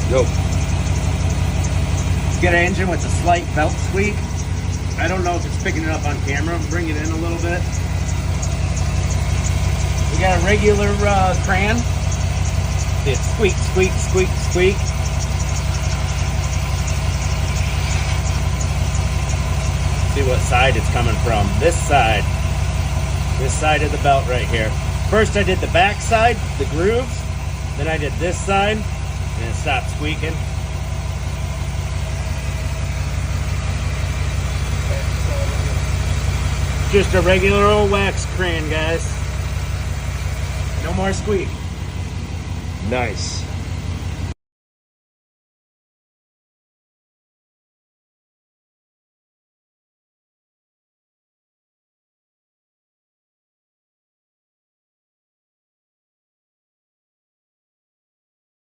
Yo. Get an engine with a slight belt squeak. I don't know if it's picking it up on camera. Bring it in a little bit. We got a regular cran. It's squeak, squeak, squeak, squeak. See what side it's coming from. This side. This side of the belt right here. First I did the back side, the grooves. Then I did this side, and it stopped squeaking. Just a regular old wax cran, guys. No more squeak. Nice.